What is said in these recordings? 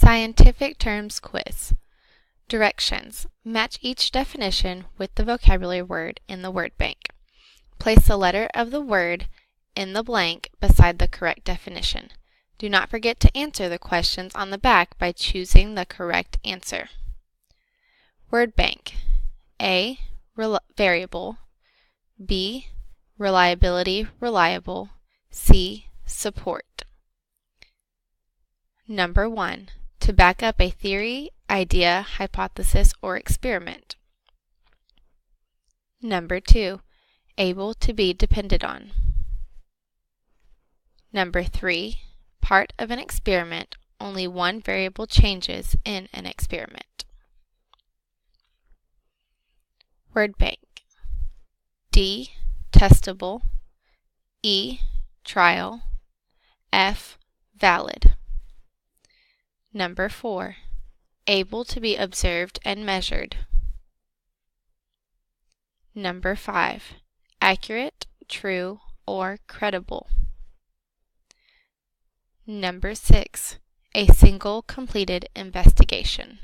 Scientific terms quiz. Directions. Match each definition with the vocabulary word in the word bank. Place the letter of the word in the blank beside the correct definition. Do not forget to answer the questions on the back by choosing the correct answer. Word bank. A. Variable. B. Reliability, reliable. C. Support. Number 1. To back up a theory, idea, hypothesis, or experiment. Number 2. Able to be depended on. Number 3. Part of an experiment, only one variable changes in an experiment. Word bank. D. Testable. E. Trial. F. Valid. Number 4. Able to be observed and measured. Number 5. Accurate, true, or credible. Number 6. A single completed investigation.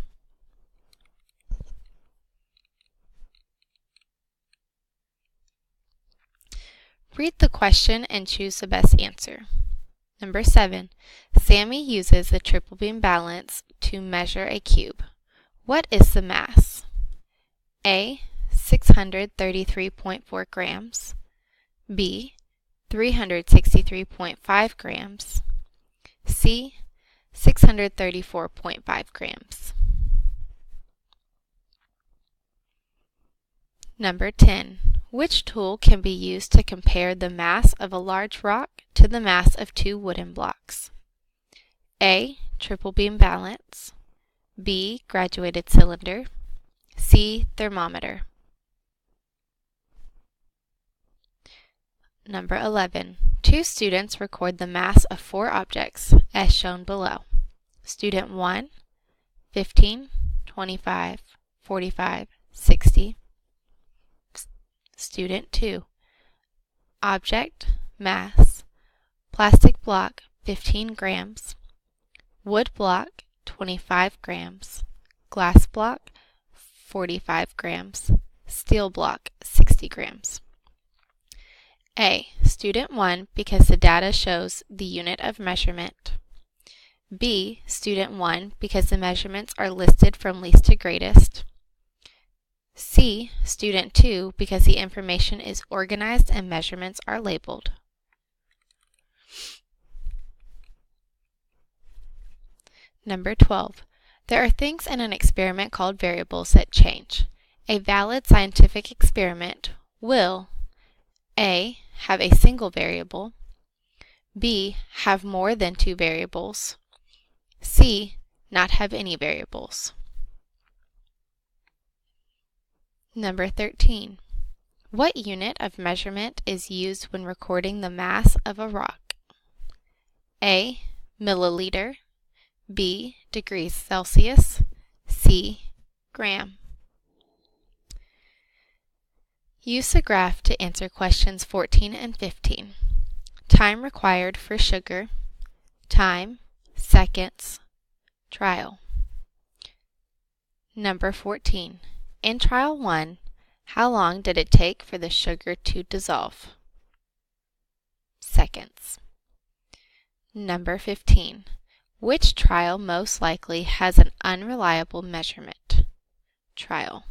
Read the question and choose the best answer. Number 7. Sammy uses the triple beam balance to measure a cube. What is the mass? A. 633.4 grams. B. 363.5 grams. C. 634.5 grams. Number 10. Which tool can be used to compare the mass of a large rock to the mass of 2 wooden blocks? A. Triple beam balance. B. Graduated cylinder. C. Thermometer. Number 11. 2 students record the mass of 4 objects as shown below. Student 1, 15, 25, 45, 60. Student 2. Object, mass, plastic block 15 grams, wood block 25 grams, glass block 45 grams, steel block 60 grams. A. Student 1 because the data shows the unit of measurement. B. Student 1 because the measurements are listed from least to greatest. C. Student 2 because the information is organized and measurements are labeled. Number 12. There are things in an experiment called variables that change. A valid scientific experiment will A. Have a single variable. B. Have more than 2 variables. C. Not have any variables. Number 13. What unit of measurement is used when recording the mass of a rock? A. Milliliter. B. Degrees Celsius. C. Gram. Use a graph to answer questions 14 and 15. Time required for sugar. Time, seconds, trial. Number 14. In trial 1, how long did it take for the sugar to dissolve? Seconds. Number 15. Which trial most likely has an unreliable measurement? Trial.